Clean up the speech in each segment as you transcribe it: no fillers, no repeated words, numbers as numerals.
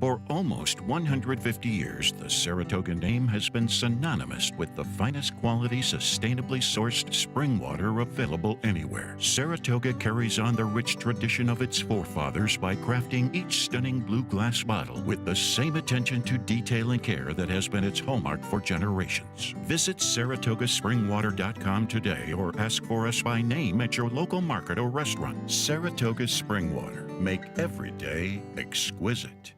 For almost 150 years, the Saratoga name has been synonymous with the finest quality, sustainably sourced spring water available anywhere. Saratoga carries on the rich tradition of its forefathers by crafting each stunning blue glass bottle with the same attention to detail and care that has been its hallmark for generations. Visit SaratogaSpringwater.com today or ask for us by name at your local market or restaurant. Saratoga Spring Water. Make every day exquisite.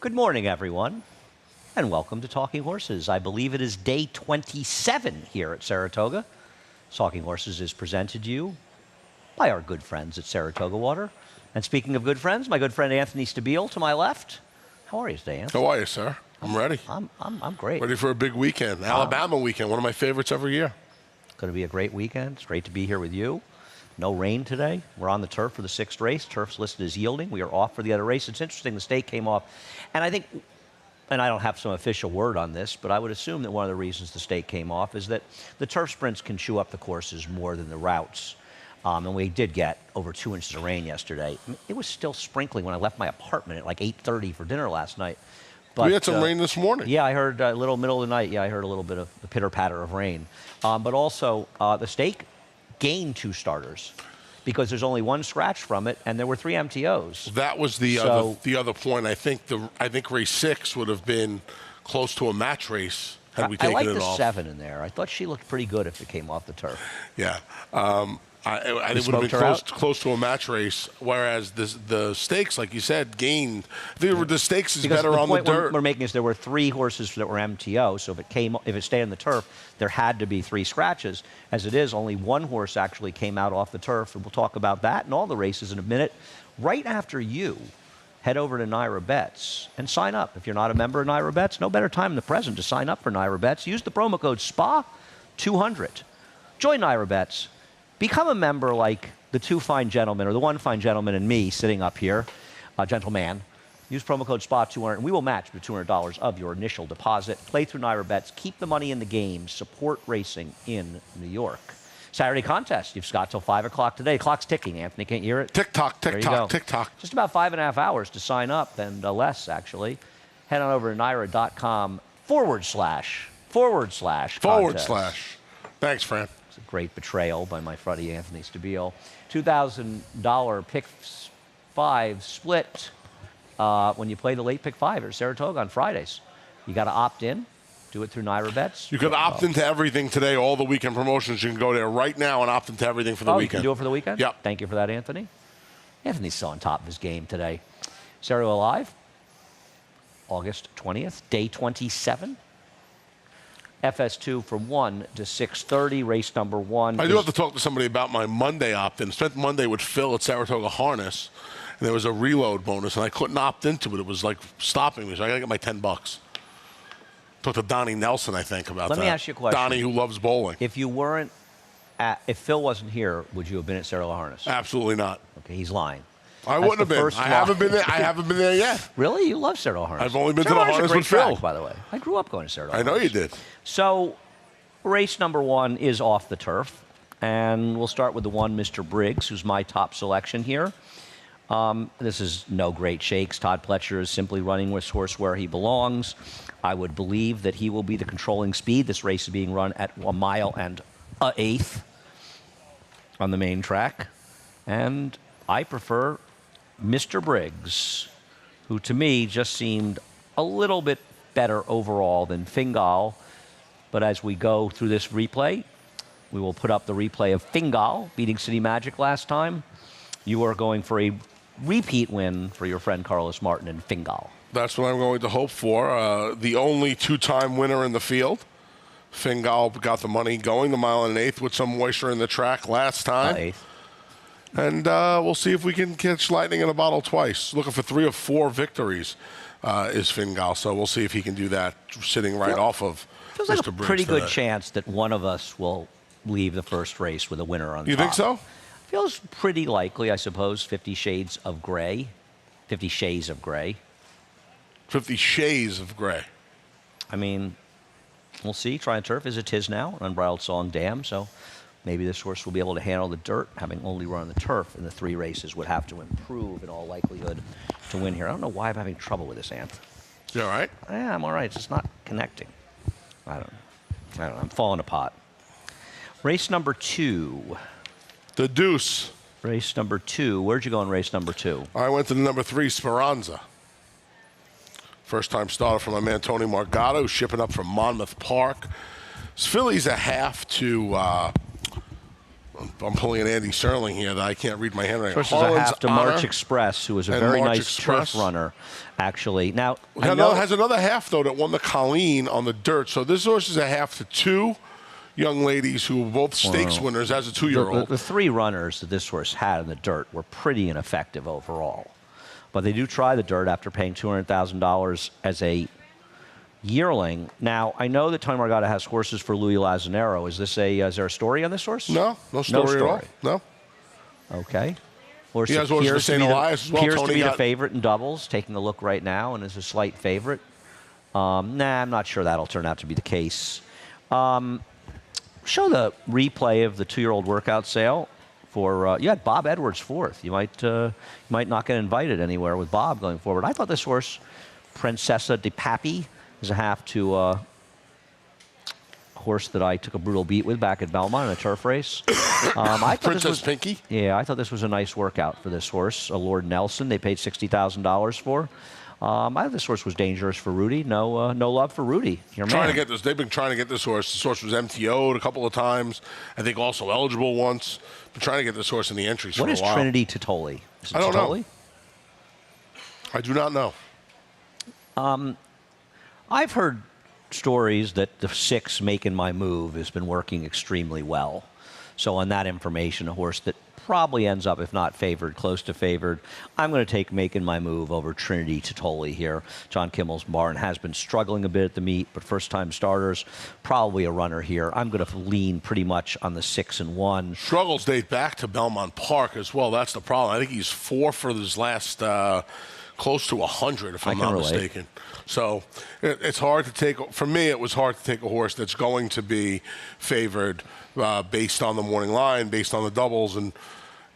Good morning, everyone, and welcome to Talking Horses. I believe it is day 27 here at Saratoga. Talking Horses is presented to you by our good friends at Saratoga Water. And speaking of good friends, my good friend Anthony Stabile to my left. How are you today, Anthony? How are you, sir? I'm ready. I'm great. Ready for a big weekend. Alabama weekend, one of my favorites every year. Going to be a great weekend. It's great to be here with you. No rain today. We're on the turf for the 6th race. Turf's listed as yielding. We are off for the other race. It's interesting, the state came off. And I think, and I don't have some official word on this, but I would assume that one of the reasons the state came off is that the turf sprints can chew up the courses more than the routes. And we did get over 2 inches of rain yesterday. It was still sprinkling when I left my apartment at like 8:30 for dinner last night. But, we had some rain this morning. Yeah, I heard a little middle of the night. Yeah, I heard a little bit of the pitter-patter of rain. But also, the state gained 2 starters because there's only 1 scratch from it, and there were 3 MTOs. That was the other point. I think race 6 would have been close to a match race had we taken it off. I like the 7 in there. I thought she looked pretty good if it came off the turf. Yeah. I think it would have been close to a match race, whereas the stakes, like you said, gained. The stakes is better on the dirt. The point we're making is there were 3 horses that were MTO, so if it stayed on the turf, there had to be 3 scratches. As it is, only 1 horse actually came out off the turf, and we'll talk about that and all the races in a minute. Right after you head over to Naira Bets and sign up. If you're not a member of Naira Bets, no better time than the present to sign up for Naira Bets. Use the promo code SPA200. Join Naira Bets. Become a member like the 2 fine gentlemen, or the 1 fine gentleman and me sitting up here, gentleman. Use promo code SPA200, and we will match the $200 of your initial deposit. Play through Naira Bets. Keep the money in the game. Support racing in New York. Saturday contest. You've got till 5 o'clock today. Clock's ticking, Anthony. Can't you hear it? Tick-tock, tick-tock, tick-tock. Just about 5.5 hours to sign up, and less, actually. Head on over to Naira.com /contest. Thanks, Fran. It's a great betrayal by my buddy Anthony Stabile. $2,000 pick 5 split when you play the late pick 5 at Saratoga on Fridays. You got to opt in. Do it through Naira Bets. You can opt into everything today, all the weekend promotions. You can go there right now and opt into everything for the weekend. You can do it for the weekend? Yep. Thank you for that, Anthony. Anthony's so on top of his game today. Saratoga Live, August 20th, day 27. FS2 from 1 to 6:30, race number 1. I do have to talk to somebody about my Monday opt-in. Spent Monday with Phil at Saratoga Harness, and there was a reload bonus, and I couldn't opt into it. It was like stopping me, so I got to get my $10. Talk to Donnie Nelson, I think, about that. Let me ask you a question. Donnie, who loves bowling. If Phil wasn't here, would you have been at Saratoga Harness? Absolutely not. Okay, he's lying. I wouldn't have been. I haven't been there. I haven't been there yet. Really? You love Saratoga Harness? I've only been to the Harness with Phil. By the way, I grew up going to Saratoga. I know you did. So, race number 1 is off the turf, and we'll start with the 1, Mr. Briggs, who's my top selection here. This is no great shakes. Todd Pletcher is simply running this horse where he belongs. I would believe that he will be the controlling speed. This race is being run at 1 mile and 1/8 on the main track, and I prefer Mr. Briggs, who to me just seemed a little bit better overall than Fingal. But as we go through this replay, we will put up the replay of Fingal beating City Magic last time. You are going for a repeat win for your friend Carlos Martin and Fingal. That's what I'm going to hope for. The only 2-time winner in the field. Fingal got the money going, the 1 1/8 with some moisture in the track last time. 1/8. And we'll see if we can catch lightning in a bottle twice. Looking for 3 or 4 victories is Fingal. So we'll see if he can do that sitting right off of Feels Mr. like a Briggs pretty good today. chance that one of us will leave the first race with a winner on You top. think so? Feels pretty likely, I suppose. 50 Shades of Gray. 50 Shades of Gray. 50 Shades of Gray. I mean, we'll see. Trying Turf is a Tiz now, an Unbridled Song Dam, so maybe this horse will be able to handle the dirt, having only run the turf in the 3 races, would have to improve in all likelihood to win here. I don't know why I'm having trouble with this, Anth. You all right? Yeah, I'm all right. It's just not connecting. I don't know. I'm falling apart. Race number 2. The Deuce. Race number 2. Where'd you go in race number 2? I went to the number 3, Speranza. First time starter for my man Tony Margotto, shipping up from Monmouth Park. This filly's a half to, I'm pulling an Andy Serling here that I can't read my handwriting. First is a half to March Express, who was a and very March nice Express. turf runner, actually. Now, I know, Has another half, though, that won the Colleen on the dirt. So this horse is a half to 2 young ladies who were both stakes winners as a 2-year-old. the 3 runners that this horse had in the dirt were pretty ineffective overall. But they do try the dirt after paying $200,000 as a yearling. Now, I know that Tony Margotto has horses for Louis Lazzanero. Is there a story on this horse? No story at all. No. Okay. Horse He has horses for appears to St. be the- Elias as well. appears to Tony be the got- favorite in doubles, taking a look right now, and is a slight favorite. Nah, I'm not sure that'll turn out to be the case. Show the replay of the 2-year-old workout sale. You had Bob Edwards 4th. You might not get invited anywhere with Bob going forward. I thought this horse, Princessa de Papi, is a half to a horse that I took a brutal beat with back at Belmont in a turf race. I thought Princess Pinky? Yeah, I thought this was a nice workout for this horse. A Lord Nelson, they paid $60,000 for. I thought this horse was dangerous for Rudy. No love for Rudy. Your man. Trying to get this. They've been trying to get this horse. This horse was MTO'd a couple of times. I think also eligible once. Been trying to get this horse in the entries for What a is while. Trinity Titoli? Is it I don't know. Titoli? I do not know. I've heard stories that the 6 Making My Move has been working extremely well. So on that information, a horse that probably ends up, if not favored, close to favored, I'm going to take Making My Move over Trinity Titoli here. John Kimmel's barn has been struggling a bit at the meet, but first-time starters, probably a runner here. I'm going to lean pretty much on the 6 and 1. Struggles date back to Belmont Park as well. That's the problem. I think he's 4 for his last close to 100, if I'm not mistaken. So it's hard to take. For me, it was hard to take a horse that's going to be favored based on the morning line, based on the doubles, and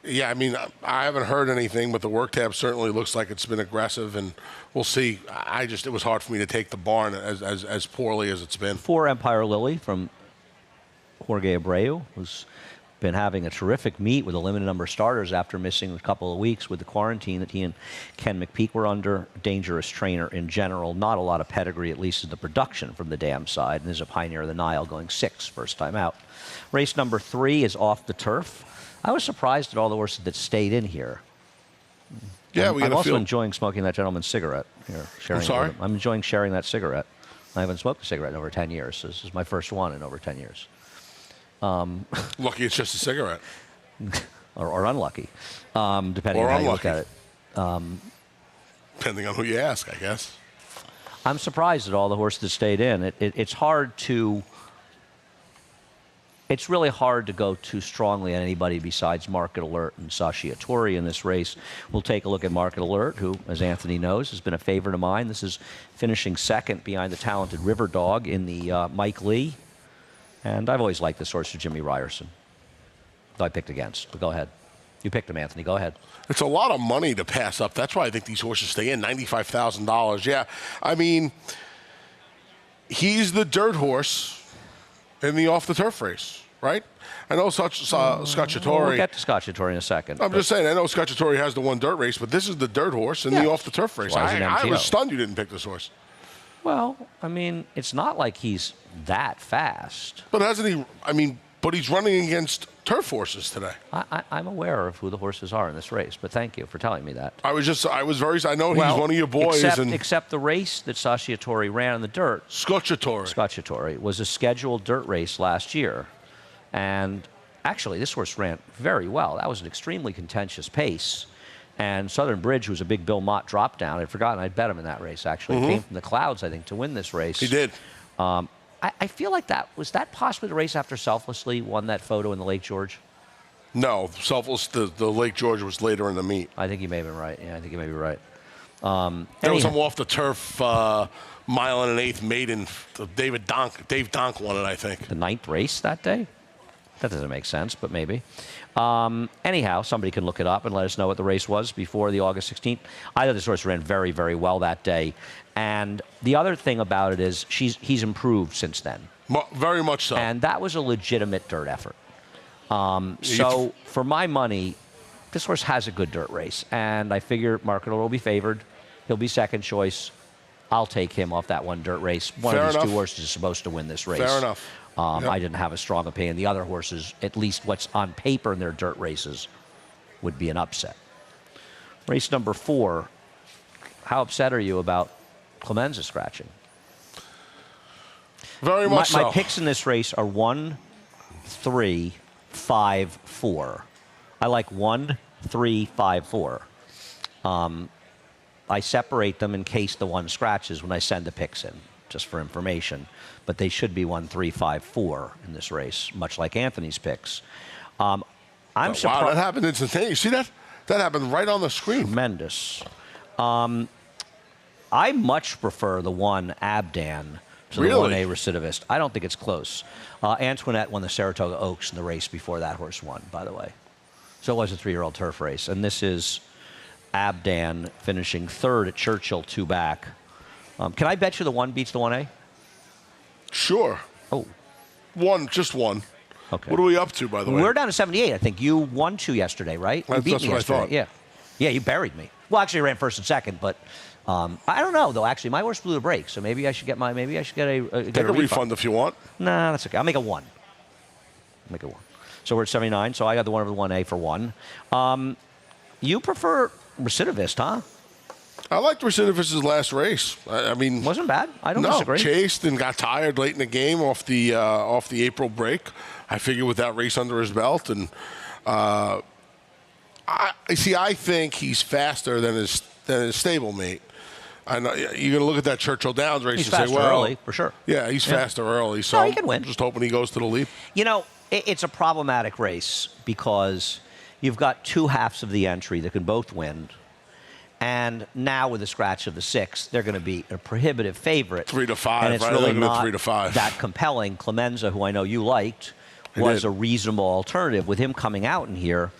yeah, I mean, I haven't heard anything, but the work tab certainly looks like it's been aggressive, and we'll see. It was hard for me to take the barn as poorly as it's been. 4 Empire Lily from Jorge Abreu, who's been having a terrific meet with a limited number of starters after missing a couple of weeks with the quarantine that he and Ken McPeak were under. Dangerous trainer in general. Not a lot of pedigree, at least in the production from the dam side. And there's a Pioneer of the Nile going 6 first time out. Race number 3 is Off the Turf. I was surprised at all the horses that stayed in here. Yeah, I'm also enjoying smoking that gentleman's cigarette here. Sharing I'm sorry? it with him. I'm enjoying sharing that cigarette. I haven't smoked a cigarette in over 10 years. So this is my first one in over 10 years. Lucky it's just a cigarette. or unlucky, depending Or on how you look at unlucky. it. Depending on who you ask, I guess. I'm surprised at all the horses that stayed in. It's hard to. It's really hard to go too strongly on anybody besides Market Alert and Sachiatori in this race. We'll take a look at Market Alert, who, as Anthony knows, has been a favorite of mine. This is finishing second behind the talented River Dog in the Mike Lee. And I've always liked this horse for Jimmy Ryerson. Though I picked against, but go ahead. You picked him, Anthony. Go ahead. It's a lot of money to pass up. That's why I think these horses stay in. $95,000. Yeah, I mean, he's the dirt horse in the off-the-turf race, right? I know Scacciatore. We'll get to Scacciatore in a second. I'm just saying, I know Scacciatore has the one dirt race, but this is the dirt horse in the off-the-turf race. Why is it I MTO? was stunned you didn't pick this horse. Well, I mean, it's not like he's that fast. But hasn't he? I mean, but he's running against turf horses today. I'm aware of who the horses are in this race, but thank you for telling me that. I know he's one of your boys. Except the race that Sachiatori ran in the dirt, Scacciatore. Scacciatore, was a scheduled dirt race last year. And Actually, this horse ran very well. That was an extremely contentious pace. And Southern Bridge was a big Bill Mott drop down. I'd forgotten I'd bet him in that race, actually. He came from the clouds, I think, to win this race. He did. I feel like was that possibly the race after Selflessly won that photo in the Lake George? No, Selfless, the Lake George was later in the meet. I think you may have been right. Yeah, I think you may be right. There was some off the turf mile and an eighth maiden. Dave Donk won it, I think. The 9th race that day? That doesn't make sense, but maybe. Anyhow, somebody can look it up and let us know what the race was before the August 16th. I thought this horse ran very, very well that day. And the other thing about it is he's improved since then. Very much so. And that was a legitimate dirt effort. So for my money, this horse has a good dirt race. And I figure Marketer will be favored. He'll be second choice. I'll take him off that one dirt race. One of these two horses is supposed to win this race. Fair enough. Yep. I didn't have a strong opinion. The other horses, at least what's on paper in their dirt races, would be an upset. Race number 4. How upset are you about Clemenza scratching? Very much so. My picks in this race are 1, 3, 5, 4. I like 1, 3, 5, 4. I separate them in case the one scratches when I send the picks in, just for information. But they should be 1, 3, 5, 4 in this race, much like Anthony's picks. I'm surprised. Wow, that happened instantaneously. You see that? That happened right on the screen. Tremendous. I much prefer the 1 Abdan to the 1A Recidivist. I don't think it's close. Antoinette won the Saratoga Oaks in the race before that horse won, by the way. So it was a 3-year-old turf race. And this is Abdan finishing 3rd at Churchill, 2 back. Can I bet you the 1 beats the 1A? Sure. Oh. Just one. Okay. What are we up to, by the way? We're down to 78, I think. You won 2 yesterday, right? You beat That's me what yesterday. I thought. Yeah. Yeah, you buried me. Well, actually, I ran 1st and 2nd, but I don't know, though. Actually, my horse blew the brake, so maybe I should get Take a refund if you want. Nah, that's okay. I'll make a 1. Make a 1. So we're at 79, so I got the one over the 1A for 1. You prefer Recidivist, huh? I liked Recidivist's last race. I mean, wasn't bad. I don't disagree. Chased and got tired late in the game off the April break. I figured with that race under his belt, and I think he's faster than his stablemate. I know you're going to look at that Churchill Downs race He's and say, faster "Well, early for sure." Yeah, he's faster early, so no, he can win. I'm just hoping he goes to the leap. You know, it's a problematic race because you've got 2 halves of the entry that can both win. And now with the scratch of the 6th, they're going to be a prohibitive favorite. 3 to 5, and it's right? really They're not 3 to 5. that compelling. Clemenza, who I know you liked, was a reasonable alternative. With him coming out in here,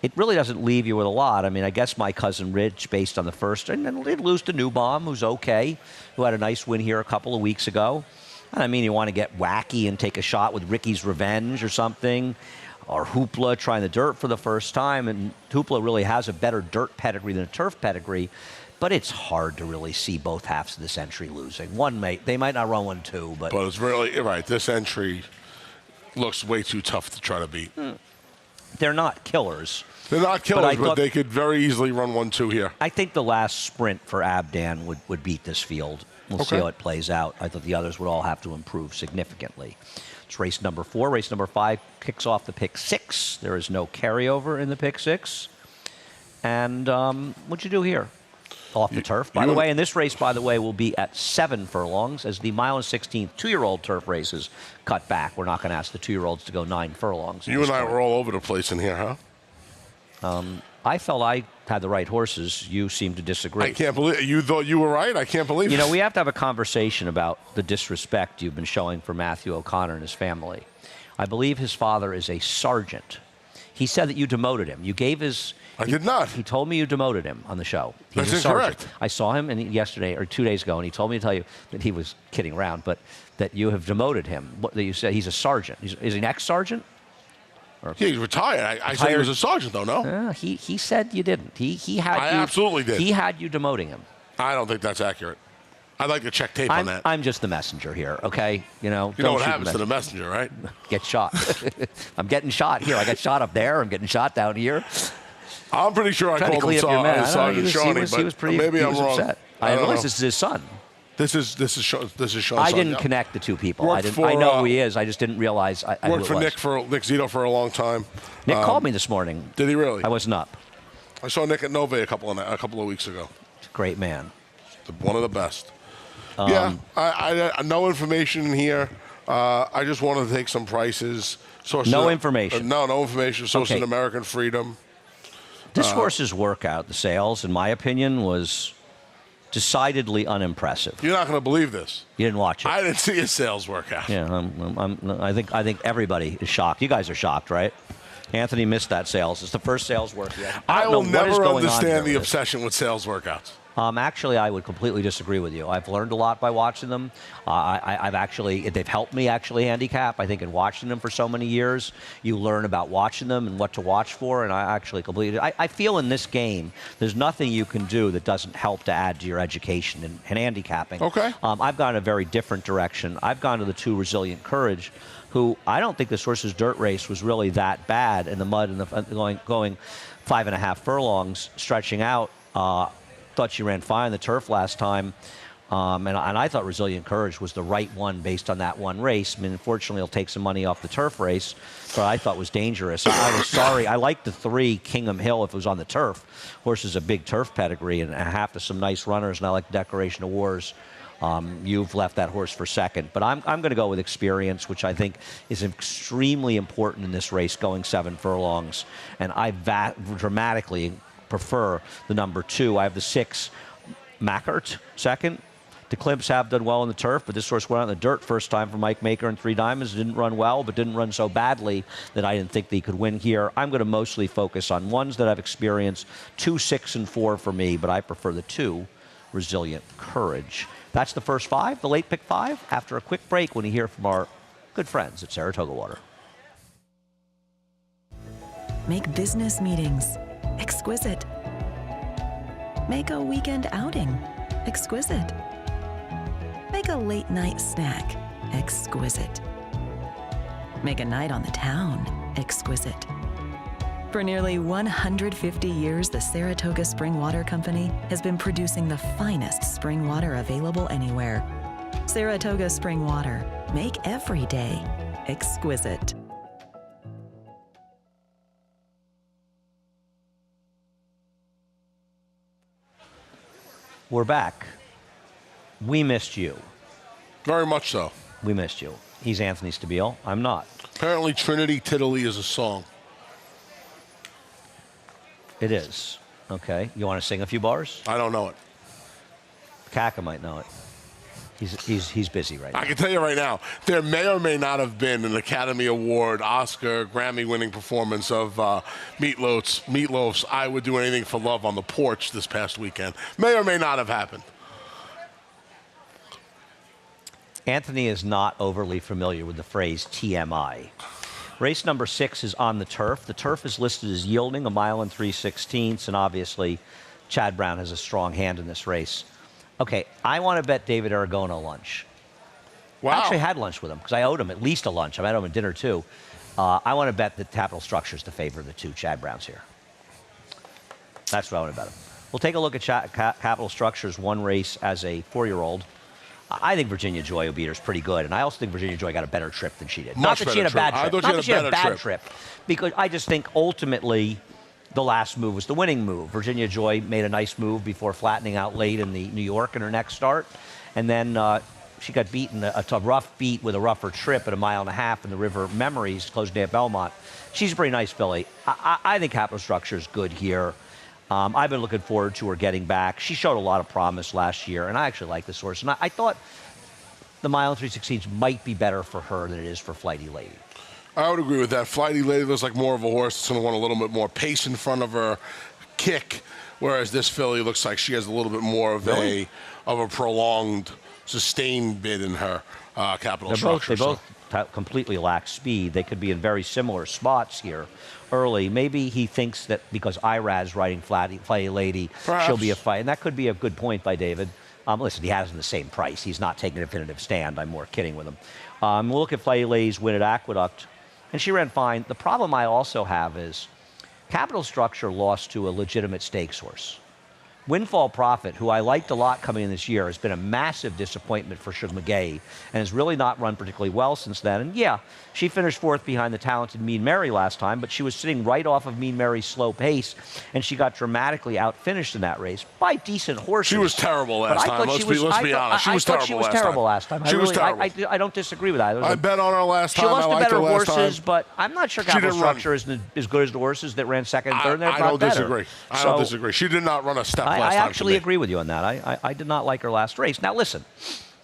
it really doesn't leave you with a lot. I mean, I guess My Cousin Rich, based on the first, and then they'd lose to Newbaum, who's okay, who had a nice win here a couple of weeks ago. And I mean, you want to get wacky and take a shot with Ricky's Revenge or something. Or Hoopla trying the dirt for the first time. And Hoopla really has a better dirt pedigree than a turf pedigree. But it's hard to really see both halves of this entry losing. They might not run 1-2, but it's really, right, this entry looks way too tough to try to beat. They're not killers. They're not killers, but they could very easily run 1-2 here. I think the last sprint for Abdan would beat this field. We'll see how it plays out. I thought the others would all have to improve significantly. It's race number 4. Race number 5 kicks off the pick 6. There is no carryover in the pick 6. And what'd you do here? Off the turf, by the way. And this race, by the way, will be at 7 furlongs as the mile and 16th 2-year-old turf races cut back. We're not going to ask the 2-year-olds to go 9 furlongs. You and I were all over the place in here, huh? I felt I had the right horses. You seem to disagree. I can't believe you thought you were right. I can't believe it. You know, we have to have a conversation about the disrespect you've been showing for Matthew O'Connor and his family. I believe his father is a sergeant. He said that you demoted him. You gave his... I did not. He told me you demoted him on the show. He's That's a sergeant. incorrect. I saw him yesterday or 2 days ago, and he told me to tell you that he was kidding around, but that you have demoted him. That you said he's a sergeant. Is he an ex-sergeant? Yeah, he's retired. I said he was a sergeant, though, no? He said you didn't. He had I you, absolutely did. He had you demoting him. I don't think that's accurate. I'd like to check tape on that. I'm just the messenger here, okay? You know what happens to the messenger, right? Get shot. I'm getting shot here. I got shot up there. I'm getting shot down here. I'm pretty sure I called him Sergeant Shawnee, but maybe I'm wrong. Upset. I realize this is his son. This is Sean. I didn't connect the two people. Worked I know for, who he is. I just didn't realize who Worked it for was. Nick Zito for a long time. Nick called me this morning. Did he really? I wasn't up. I saw Nick at Nove a couple of weeks ago. Great man. One of the best. Yeah, I no information in here. I just wanted to take some prices. No information. No information. Source Okay. in American Freedom. This horse's workout, the sales, in my opinion, was decidedly unimpressive. You're not going to believe this. You didn't watch it. I didn't see a sales workout. Yeah, I think everybody is shocked. You guys are shocked, right? Anthony missed that sales. It's the first sales work yet. I will don't know what is never going on understand here the with this. obsession with sales workouts. Actually, I would completely disagree with you. I've learned a lot by watching them. They've helped me actually handicap. I think in watching them for so many years, you learn about watching them and what to watch for. And I feel in this game, there's nothing you can do that doesn't help to add to your education and handicapping. Okay. I've gone a very different direction. I've gone to the 2 Resilient Courage, who I don't think this horse's dirt race was really that bad in the mud and going 5.5 furlongs, stretching out. Thought she ran fine on the turf last time, and I thought Resilient Courage was the right one based on that one race. I mean, unfortunately, it'll take some money off the turf race, but I thought was dangerous. I was sorry. I liked the 3 Kingham Hill if it was on the turf. Horse is a big turf pedigree and half to some nice runners, and I like Declaration of Wars. You've left that horse for second, but I'm going to go with Experience, which I think is extremely important in this race, going 7 furlongs, and I dramatically prefer the number 2. I have the 6 Mackert second. The Climps have done well in the turf, but this horse went out in the dirt first time for Mike Maker and 3 Diamonds. Didn't run well, but didn't run so badly that I didn't think that he could win here. I'm going to mostly focus on ones that I've experienced. 2, 6, and 4 for me, but I prefer the 2 Resilient Courage. That's the first 5, the late pick 5, after a quick break when you hear from our good friends at Saratoga Water. Make business meetings exquisite. Make a weekend outing exquisite. Make a late night snack exquisite. Make a night on the town exquisite. For nearly 150 years, the Saratoga Spring Water Company has been producing the finest spring water available anywhere. Saratoga Spring Water. Make every day exquisite. We're back. We missed you. Very much so. We missed you. He's Anthony Stabile. I'm not. Apparently, Trinity Tiddly is a song. It is. Okay. You want to sing a few bars? I don't know it. Kaka might know it. He's busy right now. I can tell you right now, there may or may not have been an Academy Award, Oscar, Grammy-winning performance of Meatloaf's "I Would Do Anything for Love" on the porch this past weekend. May or may not have happened. Anthony is not overly familiar with the phrase TMI. Race number 6 is on the turf. The turf is listed as yielding, 1 mile and 3/16, and obviously Chad Brown has a strong hand in this race. Okay, I want to bet David Aragona lunch. Wow. I actually had lunch with him because I owed him at least a lunch. I met him at dinner too. I want to bet that Capital Structure's to favor the 2 Chad Browns here. That's what I want to bet him. We'll take a look at Capital Structure's one race as a 4-year-old. I think Virginia Joy will beat her is pretty good, and I also think Virginia Joy got a better trip than she did. Not that she had a bad trip. Not that she had a bad trip, because I just think ultimately the last move was the winning move. Virginia Joy made a nice move before flattening out late in the New York in her next start, and then she got beaten a rough beat with a rougher trip at 1.5 miles in the River Memories, closing day at Belmont. She's a pretty nice filly. I think Capital Structure is good here. I've been looking forward to her getting back. She showed a lot of promise last year, and I actually like this horse. And I thought the 1 mile and 3/16 might be better for her than it is for Flighty Lady. I would agree with that. Flighty Lady looks like more of a horse that's going to want a little bit more pace in front of her, kick, whereas this filly looks like she has a little bit more of a prolonged, sustained bid in her Capital Structure. They both completely lack speed. They could be in very similar spots here early. Maybe he thinks that because Irad's riding Flighty Lady, Perhaps. she'll be a fight. And that could be a good point by David. Listen, he has them the same price. He's not taking a definitive stand. I'm more kidding with him. We'll look at Flighty Lady's win at Aqueduct, and she ran fine. The problem I also have is Capital Structure lost to a legitimate stakes horse. Windfall Profit, who I liked a lot coming in this year, has been a massive disappointment for Shug McGay and has really not run particularly well since then. And yeah, she finished 4th behind the talented Mean Mary last time, but she was sitting right off of Mean Mary's slow pace, and she got dramatically outfinished in that race by decent horses. She was terrible last time. Let's be honest. She was terrible last time. She was terrible. I don't disagree with that. I bet on her last time. She lost I to liked better her last horses, time. but I'm not sure capital structure is as good as the horses that ran second and third. And they're I not don't better. disagree. I don't disagree. She did not run a step last time. I actually agree with you on that. I did not like her last race. Now, listen,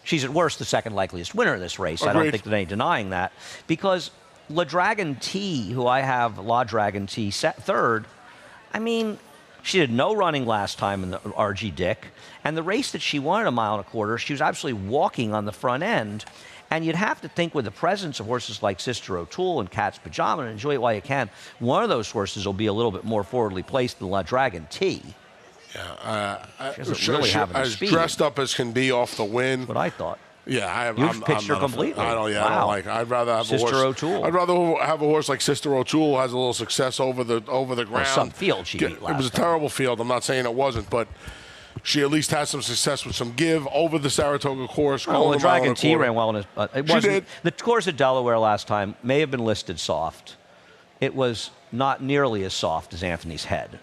she's at worst the second likeliest winner of this race. Agreed. I don't think there's any denying that. Because La Dragon T, who I have La Dragon T third, I mean, she did no running last time in the RG Dick. And the race that she won at 1.25 miles, she was absolutely walking on the front end. And you'd have to think with the presence of horses like Sister O'Toole and Cat's Pajama, and enjoy it while you can, one of those horses will be a little bit more forwardly placed than La Dragon T. Yeah, she doesn't really have any as speed. dressed up as can be off the win. What I thought. Yeah, You've pitched her completely. I don't. Yeah, wow. I don't like. I'd rather have Sister a horse. O'Toole. I'd rather have a horse like Sister O'Toole who has a little success over the ground. Well, some field she beat last It was a time. terrible field. I'm not saying it wasn't, but she at least had some success with some give over the Saratoga course. Well, the Dragon T ran well in it. She did. The course at Delaware last time may have been listed soft. It was not nearly as soft as Anthony's Head.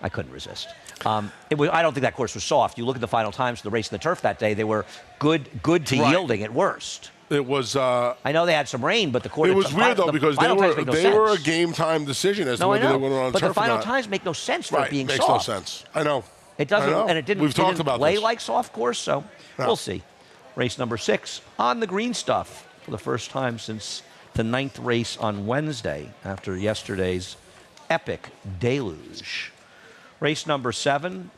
I couldn't resist. I don't think that course was soft. You look at the final times of the race in the turf that day; they were good to yielding at worst. It was. I know they had some rain, but the course. It was weird though because they were a game time decision as to whether they went on but turf the final or not. times make no sense for it being makes soft. no sense. I know. It doesn't, and it didn't. We've talked didn't about play this. like soft course, so we'll see. Race number 6 on the green stuff for the first time since the 9th race on Wednesday after yesterday's epic deluge. Race number 7.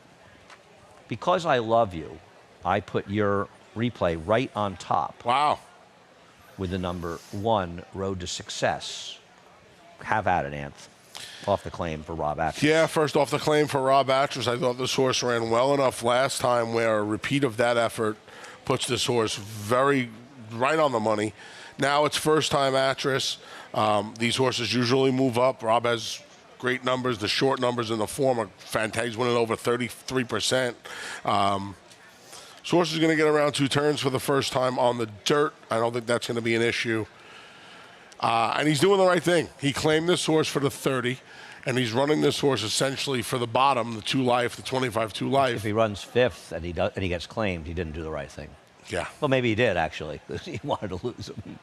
Because I love you, I put your replay right on top. Wow. With the number 1, Road to Success. Have at it, Anth. Off the claim for Rob Atras. Yeah, first off the claim for Rob Atras. I thought this horse ran well enough last time where a repeat of that effort puts this horse very right on the money. Now it's first time Atras. These horses usually move up. Rob has great numbers. The short numbers in the form are fantastic. He's winning over 33%. This horse is going to get around 2 turns for the first time on the dirt. I don't think that's going to be an issue. And he's doing the right thing. He claimed this horse for the 30, and he's running this horse essentially for the bottom, the 2 life, the 25-2 life. If he runs 5th and he gets claimed, he didn't do the right thing. Yeah. Well, maybe he did, actually, because he wanted to lose him.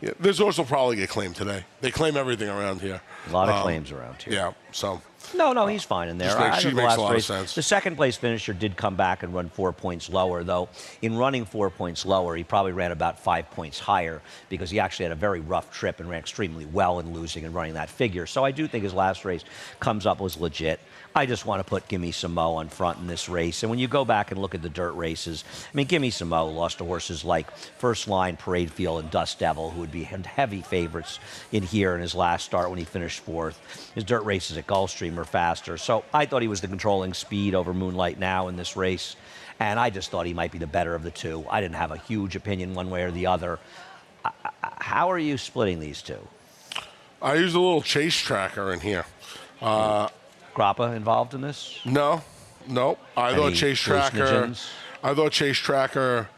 Yeah, this horse will probably get claimed today. They claim everything around here. A lot of claims around here. Yeah, so. No, he's fine in there. She makes a lot of sense. The second place finisher did come back and run 4 points lower, though. In running 4 points lower, he probably ran about 5 points higher because he actually had a very rough trip and ran extremely well in losing and running that figure. So I do think his last race comes up was legit. I just want to put Gimme Some Mo on front in this race. And when you go back and look at the dirt races, I mean, Gimme Some Mo lost to horses like First Line, Parade Field, and Dust Devil, who would be heavy favorites in here in his last start when he finished 4th. His dirt races at Gulfstream are faster. So I thought he was the controlling speed over Moonlight Now in this race. And I just thought he might be the better of the 2. I didn't have a huge opinion one way or the other. How are you splitting these 2? I used a little chase tracker in here. Grappa involved in this? No. I thought Chase Tracker. hallucinogens? I thought Chase Tracker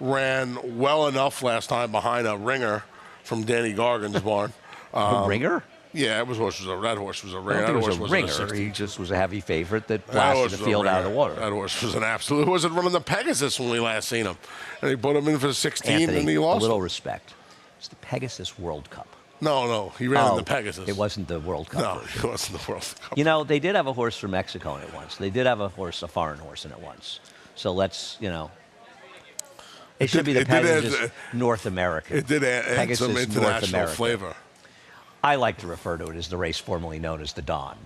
ran well enough last time behind a ringer from Danny Gargan's barn. A ringer? Yeah, that horse was a ringer. I don't think That it horse was a wasn't ringer. 60. He just was a heavy favorite that That blasted horse the was a field out of ringer. the water. That horse was an absolute. He wasn't running the Pegasus when we last seen him, and he put him in for the 16, Anthony, and he a lost. little respect. It's the Pegasus World Cup. No, he ran in the Pegasus. It wasn't the World Cup No, version. it wasn't the World Cup. You know, they did have a horse from Mexico in it once. They did have a foreign horse in it once. So let's, it should be the Pegasus North American. It did add Pegasus some North international America. flavor. I like to refer to it as the race formerly known as the Don.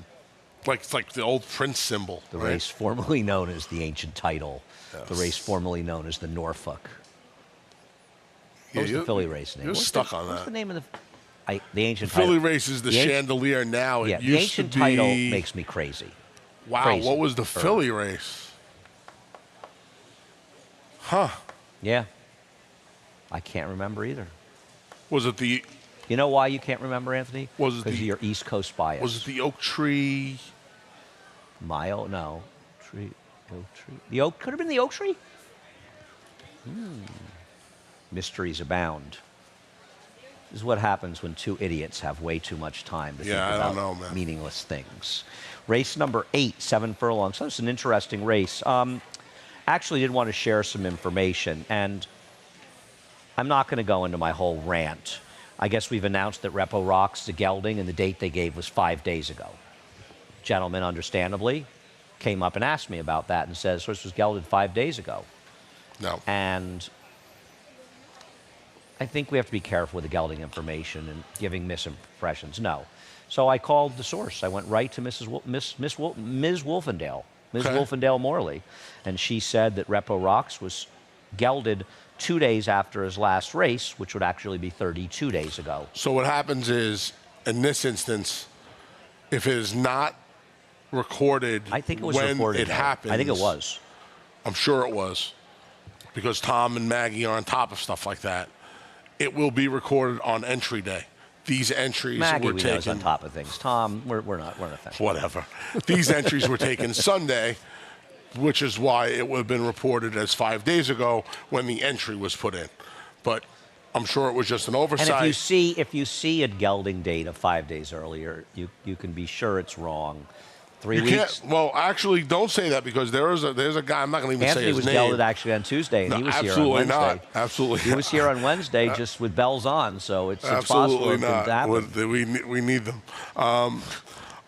Like the old Prince symbol. The right? race formerly known as the Ancient Title. Yes. The race formerly known as the Norfolk. What was the you're- Philly race name? You're What's stuck the, on What's that. the name of the Ancient Philly Title? race is the The chandelier now. Yeah, It the used Ancient to be, Title makes me crazy. Wow, crazy. what was the Philly race? Huh. Yeah. I can't remember either. Was it the You know why you can't remember, Anthony? Was it Because of the- your East Coast bias. Oak Tree? Mile? No. tree. Oak tree. The oak could have been the oak tree. Mysteries abound. This is what happens when two idiots have way too much time to think Yeah, I about don't know, man. meaningless things. Race number 8, 7 furlongs. So it's an interesting race. Actually, did want to share some information, and I'm not going to go into my whole rant. I guess we've announced that Repo Rocks, the gelding, and the date they gave was 5 days ago. Gentleman, understandably, came up and asked me about that and says, "Horse was gelded 5 days ago." No. And I think we have to be careful with the gelding information and giving misimpressions. No. So I called the source. I went right to Ms. Wolfendale, Ms. Okay. Wolfendale Morley, and she said that Repo Rocks was gelded 2 days after his last race, which would actually be 32 days ago. So what happens is, in this instance, if it is not recorded I think it was when reported. it though. happens, I think it was. I'm sure it was, because Tom and Maggie are on top of stuff like that. It will be recorded on entry day. These entries Maggie, were we know, is taken. on top of things. Tom, we're not offended. Whatever. These entries were taken Sunday, which is why it would have been reported as 5 days ago when the entry was put in. But I'm sure it was just an oversight. And if you see a gelding date of 5 days earlier, you can be sure it's wrong. 3 You weeks. can't. Well, actually, don't say that, because there's a guy. I'm not going to even Anthony say his was name. gelded actually on Tuesday, and No, he was here on absolutely Wednesday. not. Absolutely He was here on Wednesday just with bells on, so it's possible Absolutely it not. could happen. We need them.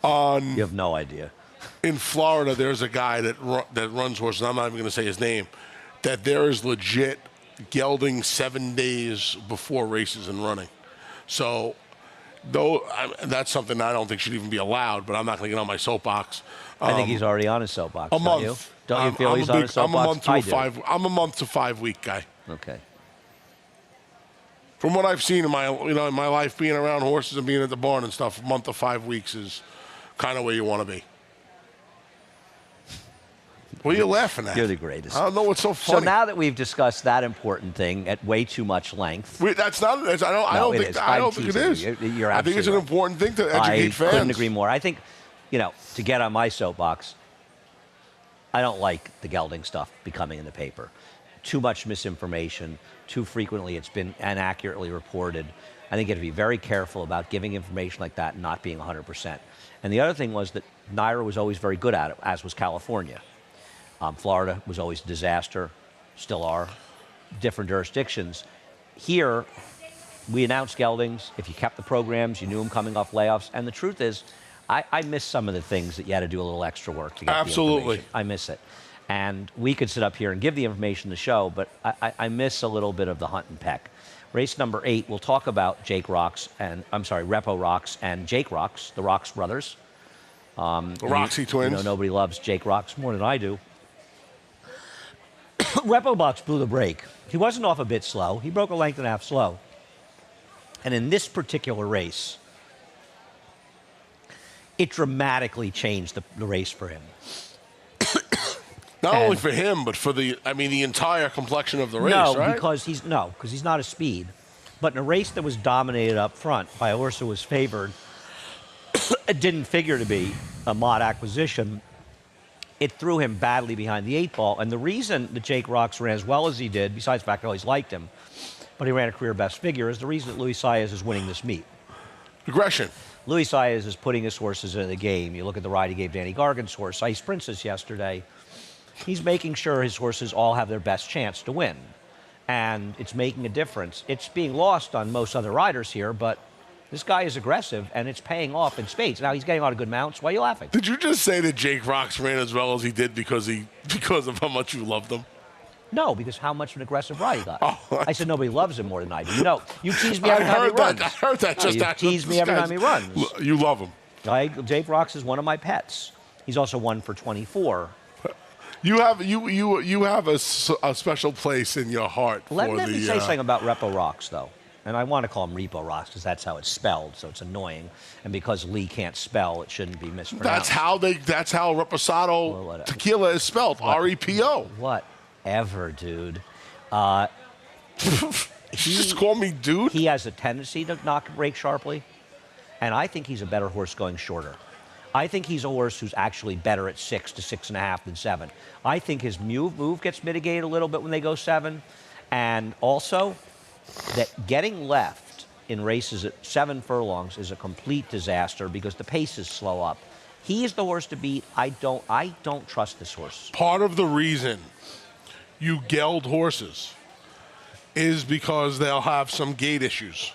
You have no idea. In Florida, there's a guy that runs horses. I'm not even going to say his name. That there is legit gelding 7 days before races and running. So, that's something I don't think should even be allowed. But I'm not going to get on my soapbox. I think he's already on his soapbox. A don't month. You? Don't you feel I'm he's a on big- his soapbox? I'm a month to 5 week guy. Okay. From what I've seen in my life, being around horses and being at the barn and stuff, a month to 5 weeks is kind of where you want to be. What are you laughing at? You're the greatest. I don't know what's so So funny. now that we've discussed that important thing at way too much length, That's not. I don't it think. is. I I'm don't think it teasing is. you. You're I think it's an absolutely right. important thing to I educate fans. couldn't agree more. I think, to get on my soapbox, I don't like the gelding stuff becoming in the paper. Too much misinformation. Too frequently it's been inaccurately reported. I think you have to be very careful about giving information like that and not being 100%. And the other thing was that NYRA was always very good at it, as was California. Florida was always a disaster, still are, different jurisdictions. Here, we announced geldings. If you kept the programs, you knew them coming off layoffs. And the truth is, I miss some of the things that you had to do a little extra work to get Absolutely. the information. I miss it. And we could sit up here and give the information to the show, but I miss a little bit of the hunt and peck. Race number 8, we'll talk about Repo Rocks and Jake Rocks, the Rocks brothers. The Roxy twins. Nobody loves Jake Rocks more than I do. Repo Rocks blew the brake. He wasn't off a bit slow. He broke a length and a half slow. And in this particular race, it dramatically changed the race for him. Not only for him, but for the entire complexion of the race, No, right? because he's not a speed. But in a race that was dominated up front by a horse who was favored, it didn't figure to be a mod acquisition. It threw him badly behind the 8 ball. And the reason that Jake Rocks ran as well as he did, besides the fact I always liked him, but he ran a career best figure, is the reason that Luis Saez is winning this meet. Aggression. Luis Saez is putting his horses in the game. You look at the ride he gave Danny Gargan's horse, Ice Princess, yesterday. He's making sure his horses all have their best chance to win. And it's making a difference. It's being lost on most other riders here, but this guy is aggressive, and it's paying off in spades. Now, he's getting on a good mounts. Why are you laughing? Did you just say that Jake Rocks ran as well as he did because of how much you loved him? No, because how much of an aggressive ride he got. Oh, I said nobody loves him more than I do. You tease me every time he runs. I heard that No, just you actually. tease me every time he runs. You love him. Jake Rocks is one of my pets. He's also 1 for 24. You have a special place in your heart for Let the. me say something about Repo Rocks, though. And I want to call him Repo Rocks because that's how it's spelled, so it's annoying. And because Lee can't spell, it shouldn't be mispronounced. That's how Reposado tequila is spelled. REPO. Whatever, dude. Just call me dude. He has a tendency to knock and break sharply, and I think he's a better horse going shorter. I think he's a horse who's actually better at 6 to 6.5 than 7. I think his move gets mitigated a little bit when they go 7. And also, that getting left in races at 7 furlongs is a complete disaster because the paces slow up. He is the horse to beat. I don't trust this horse. Part of the reason you geld horses is because they'll have some gait issues.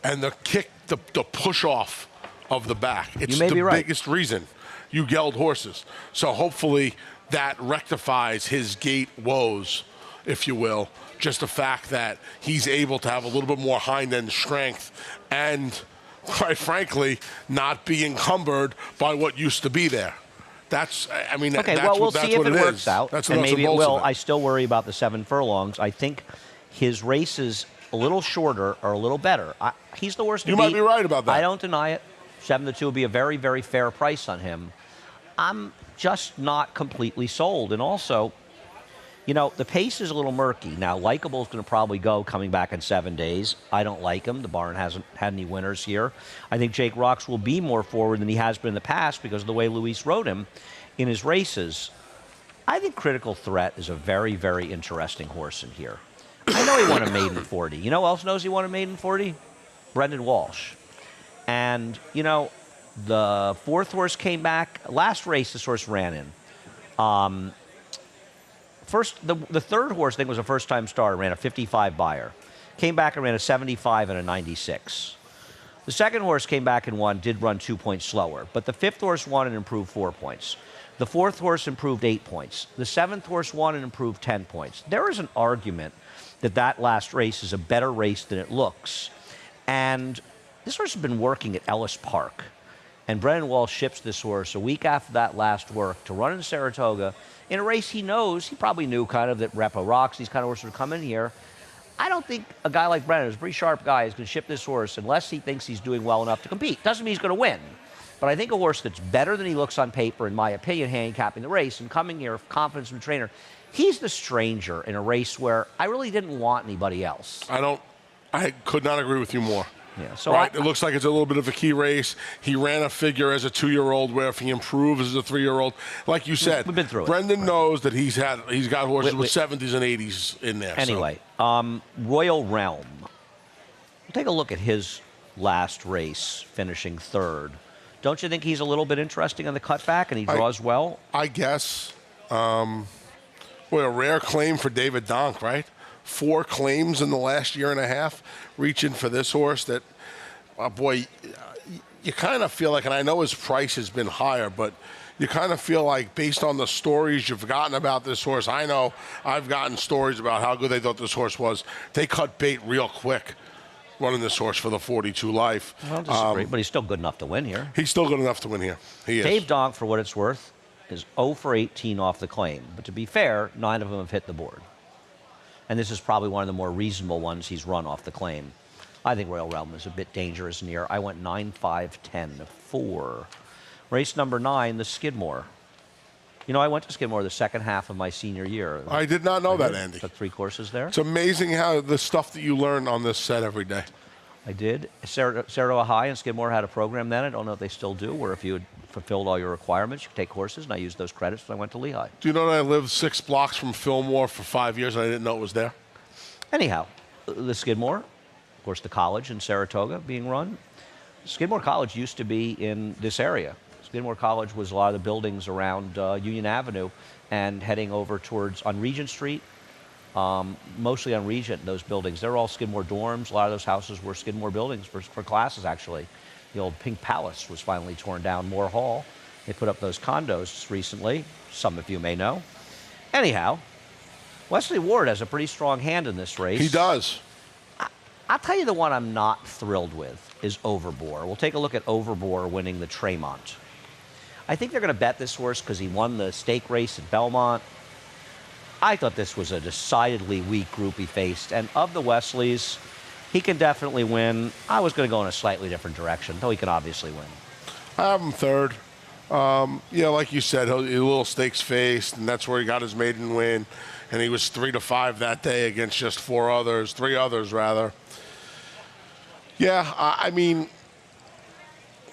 And the kick, the push off of the back. It's may the be right. biggest reason you geld horses. So hopefully that rectifies his gait woes, if you will. Just the fact that he's able to have a little bit more hind end strength and, quite frankly, not be encumbered by what used to be there. That's, I mean, Okay, that's well, we'll what, that's see if what it is. works out, That's the and nuts maybe it bolts will. of I still worry about the 7 furlongs. I think his races a little shorter are a little better. He's the worst to You beat. might be right about that. I don't deny it. 7-2 would be a very, very fair price on him. I'm just not completely sold. And also, you know, the pace is a little murky. Now, Likeable is going to probably go coming back in 7 days. I don't like him. The barn hasn't had any winners here. I think Jake Rocks will be more forward than he has been in the past because of the way Luis rode him in his races. I think Critical Threat is a very, very interesting horse in here. I know he won a maiden 40. You know who else knows he won a maiden 40? Brendan Walsh. And, you know, the 4th horse came back. Last race, this horse ran in. The 3rd horse, I think, was a first-time starter, ran a 55 buyer. Came back and ran a 75 and a 96. The 2nd horse came back and won, did run 2 points slower. But the 5th horse won and improved 4 points. The 4th horse improved 8 points. The 7th horse won and improved 10 points. There is an argument that last race is a better race than it looks. And this horse has been working at Ellis Park. And Brendan Walsh ships this horse a week after that last work to run in Saratoga in a race he probably knew kind of that Repo Rocks, these kind of horses would come in here. I don't think a guy like Brendan, who's a pretty sharp guy, is going to ship this horse unless he thinks he's doing well enough to compete. Doesn't mean he's going to win. But I think a horse that's better than he looks on paper, in my opinion, handicapping the race and coming here with confidence from the trainer, he's the stranger in a race where I really didn't want anybody else. I could not agree with you more. Yeah, so right, it looks like it's a little bit of a key race. He ran a figure as a 2-year-old where if he improves as a 3-year-old, like you said, we've been through it. Brendan knows that he's got horses with 70s and 80s in there. Anyway, Royal Realm. We'll take a look at his last race, finishing 3rd. Don't you think he's a little bit interesting on the cutback and he draws well? I guess. Boy, a rare claim for David Donk, right? 4 claims in the last year and a half, reaching for this horse that, boy, you kind of feel like, and I know his price has been higher, but you kind of feel like based on the stories you've gotten about this horse, I know I've gotten stories about how good they thought this horse was. They cut bait real quick running this horse for the 42 Life. I don't disagree, but he's still good enough to win here. He's still good enough to win here. He is. Dave Donk, for what it's worth, is 0 for 18 off the claim. But to be fair, 9 of them have hit the board. And this is probably one of the more reasonable ones he's run off the claim. I think Royal Realm is a bit dangerous in here. I went 9, 5, 10, 4. Race number 9, the Skidmore. You know, I went to Skidmore the second half of my senior year. I did not know that, Andy. Took 3 courses there. It's amazing how the stuff that you learn on this set every day. I did. Saratoga High and Skidmore had a program then. I don't know if they still do, where if you had fulfilled all your requirements, you could take courses, and I used those credits when I went to Lehigh. Do you know that I lived 6 blocks from Fillmore for 5 years and I didn't know it was there? Anyhow, the Skidmore, of course, the college in Saratoga being run. Skidmore College used to be in this area. Skidmore College was a lot of the buildings around Union Avenue and heading over towards on Regent Street, mostly on Regent, those buildings. They're all Skidmore dorms. A lot of those houses were Skidmore buildings for classes, actually. The old Pink Palace was finally torn down, Moore Hall. They put up those condos recently, some of you may know. Anyhow, Wesley Ward has a pretty strong hand in this race. He does. I'll tell you the one I'm not thrilled with is Overbore. We'll take a look at Overbore winning the Tremont. I think they're going to bet this horse because he won the stake race at Belmont. I thought this was a decidedly weak group he faced. And of the Wesleys, he can definitely win. I was going to go in a slightly different direction, though he can obviously win. I have him 3rd. Yeah, like you said, a little stakes faced, and that's where he got his maiden win. And he was 3 to 5 that day against just 3 others rather. Yeah, I mean,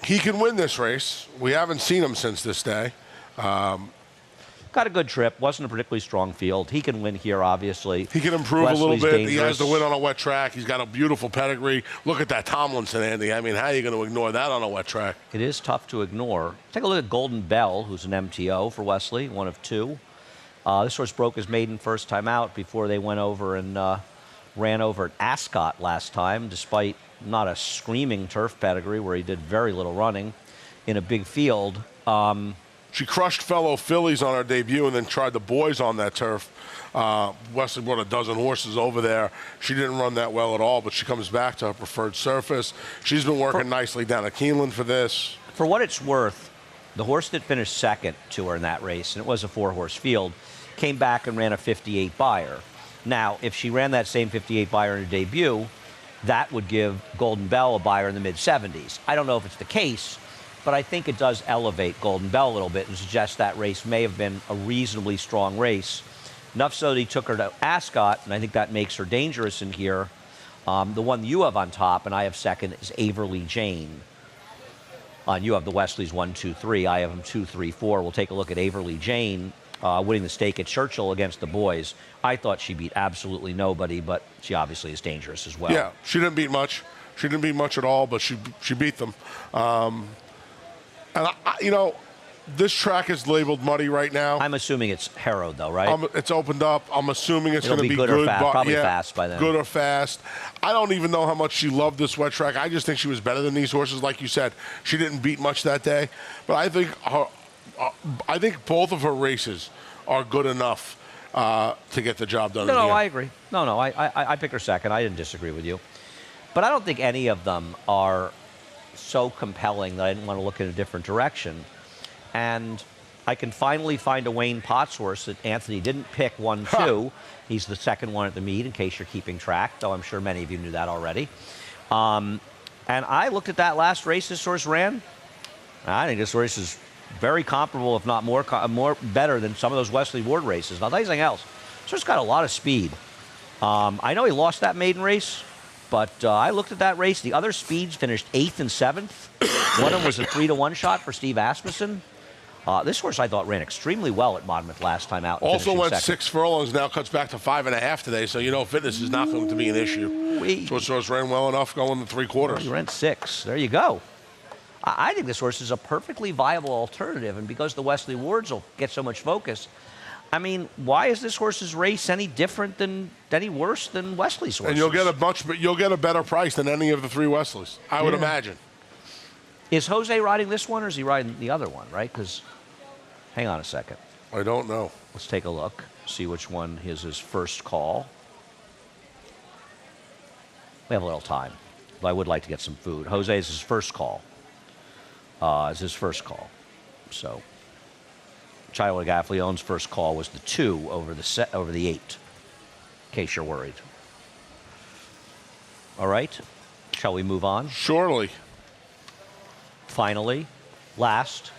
He can win this race. We haven't seen him since this day. Got a good trip. Wasn't a particularly strong field. He can win here, obviously. He can improve Wesley's a little bit. dangerous. He has to win on a wet track. He's got a beautiful pedigree. Look at that Tomlinson, Andy. I mean, how are you going to ignore that on a wet track? It is tough to ignore. Take a look at Golden Bell, who's an MTO for Wesley, one of two. This horse broke his maiden first time out before they went over and ran over at Ascot last time, despite not a screaming turf pedigree where he did very little running in a big field. She crushed fellow fillies on her debut and then tried the boys on that turf. Wesley brought a dozen horses over there. She didn't run that well at all, but she comes back to her preferred surface. She's been working nicely down at Keeneland for this. For what it's worth, the horse that finished second to her in that race, and it was a 4-horse field, came back and ran a 58 buyer. Now, if she ran that same 58 buyer in her debut, that would give Golden Bell a buyer in the mid-70s. I don't know if it's the case, but I think it does elevate Golden Bell a little bit and suggest that race may have been a reasonably strong race. Enough so that he took her to Ascot, and I think that makes her dangerous in here. The one you have on top, and I have second, is Averly Jane. You have the Wesleys 1, 2, 3. I have them 2, 3, 4. We'll take a look at Averly Jane winning the stake at Churchill against the boys. I thought she beat absolutely nobody, but she obviously is dangerous as well. Yeah, she didn't beat much. She didn't beat much at all, but she beat them. And, you know, this track is labeled muddy right now. I'm assuming it's harrowed, though, right? It's opened up. I'm assuming it's going to be good or fast. Probably fast by then. Good or fast. I don't even know how much she loved this wet track. I just think she was better than these horses. Like you said, she didn't beat much that day. But I think both of her races are good enough to get the job done. No, I agree. No, I picked her second. I didn't disagree with you. But I don't think any of them are so compelling that I didn't want to look in a different direction. And I can finally find a Wayne Potts horse that Anthony didn't pick 1, 2. He's the second one at the meet, in case you're keeping track, though I'm sure many of you knew that already. And I looked at that last race this horse ran. I think this horse is very comparable, if not more better than some of those Wesley Ward races. And I'll tell you something else. This horse got a lot of speed. I know he lost that maiden race, but I looked at that race. The other speeds finished 8th and 7th. One of them was a 3-1 shot for Steve Asmussen. This horse, I thought, ran extremely well at Monmouth last time out. Also went second. 6 furlongs, now cuts back to 5.5 today, so you know fitness is not going to be an issue. So this horse ran well enough going the 3/4. He ran 6. There you go. I think this horse is a perfectly viable alternative, and because the Wesley Wards will get so much focus, I mean, why is this horse's race any different than any worse than Wesley's horses? And you'll get a better price than any of the 3 Wesleys, I would imagine. Is Jose riding this one, or is he riding the other one, right? Because, hang on a second. I don't know. Let's take a look, see which one is his first call. We have a little time, but I would like to get some food. Jose is his first call. So, Chilo Gaffleone's first call was the 2 over the 8, in case you're worried. All right, shall we move on? Surely. Finally, last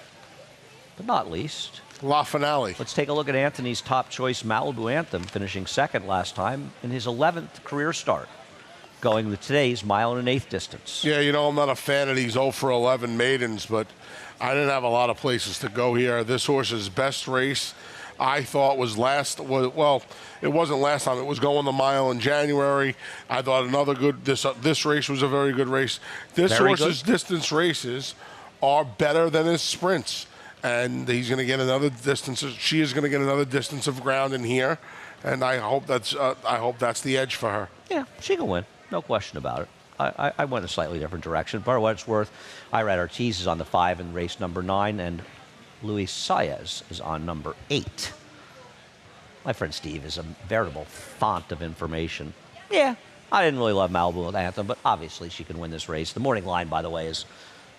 but not least, La Finale. let's take a look at Anthony's top choice Malibu Anthem, finishing second last time in his 11th career start, going with today's 1 1/8 distance. Yeah, you know, I'm not a fan of these 0 for 11 maidens, but I didn't have a lot of places to go here. This horse's best race, I thought, was well, it wasn't last time. It was going the mile in January. I thought another good, this race was a very good race. This horse's distance races are better than his sprints. And he's going to get another distance. She is going to get another distance of ground in here. And I hope that's the edge for her. Yeah, she can win. No question about it. I went a slightly different direction. For what it's worth, I read Ortiz is on the 5 in race number 9, and Luis Saez is on number 8. My friend Steve is a veritable font of information. Yeah, I didn't really love Malibu Anthem, but obviously she can win this race. The morning line, by the way, is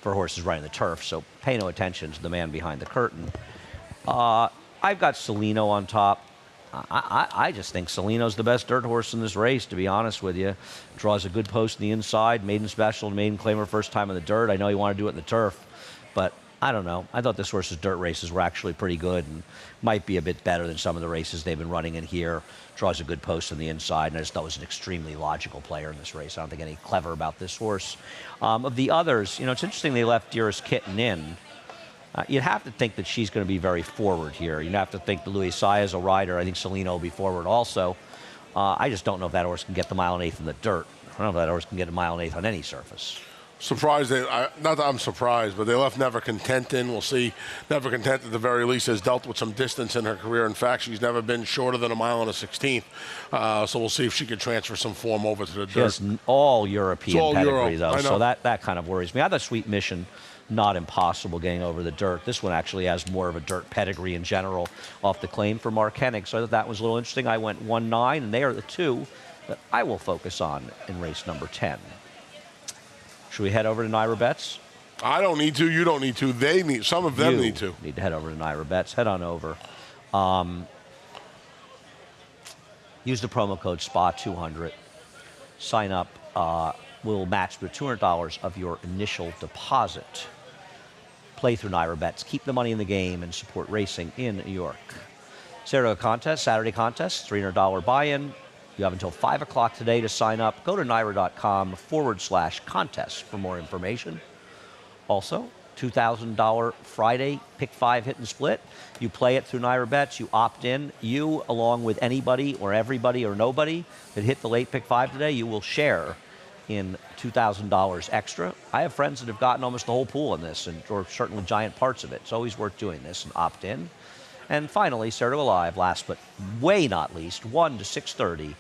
for horses running the turf, so pay no attention to the man behind the curtain. I've got Celino on top. I just think Celino's the best dirt horse in this race, to be honest with you. Draws a good post in the inside, maiden special, maiden claimer first time in the dirt. I know you want to do it in the turf, but I don't know. I thought this horse's dirt races were actually pretty good and might be a bit better than some of the races they've been running in here. Draws a good post on the inside, and I just thought it was an extremely logical player in this race. I don't think any clever about this horse. Of the others, you know, it's interesting they left Dearest Kitten in. You'd have to think that she's going to be very forward here. You'd have to think that Louis Saez a rider. I think Selena will be forward also. I just don't know if that horse can get the mile and eighth in the dirt. I don't know if that horse can get a mile and eighth on any surface. Surprised, not that I'm surprised, but they left Never Content in. We'll see. Never Content, at the very least, has dealt with some distance in her career. In fact, she's never been shorter than a mile and a 16th. So we'll see if she can transfer some form over to the dirt. She has all European pedigree, Euro. though, so that kind of worries me. I thought Sweet Mission, not impossible getting over the dirt. This one actually has more of a dirt pedigree in general off the claim for Mark Hennig, so I thought that was a little interesting. I went 1-9, and they are the two that I will focus on in race number 10. Should we head over to Naira Bets? I don't need to. You don't need to. They need. Some of them need to. You need to head over to Naira Bets. Head on over. Use the promo code SPA200. Sign up. We'll match with $200 of your initial deposit. Play through Naira Bets. Keep the money in the game and support racing in New York. Saratoga contest, Saturday contest, $300 buy-in. You have until 5 o'clock today to sign up. Go to NYRA.com/contest for more information. Also, $2,000 Friday Pick 5 hit and split. You play it through Naira Bets. You opt in. You, along with anybody or everybody or nobody that hit the late Pick 5 today, you will share in $2,000 extra. I have friends that have gotten almost the whole pool in this, or certainly giant parts of it. It's always worth doing this and opt in. And finally, Saratoga Live, last but way not least, 1 to 6:30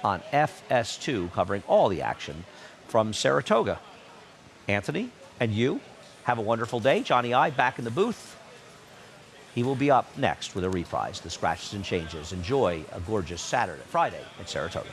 on FS2, covering all the action from Saratoga. Anthony and you, have a wonderful day. Johnny I back in the booth. He will be up next with a reprise, the scratches and changes. Enjoy a gorgeous Friday at Saratoga.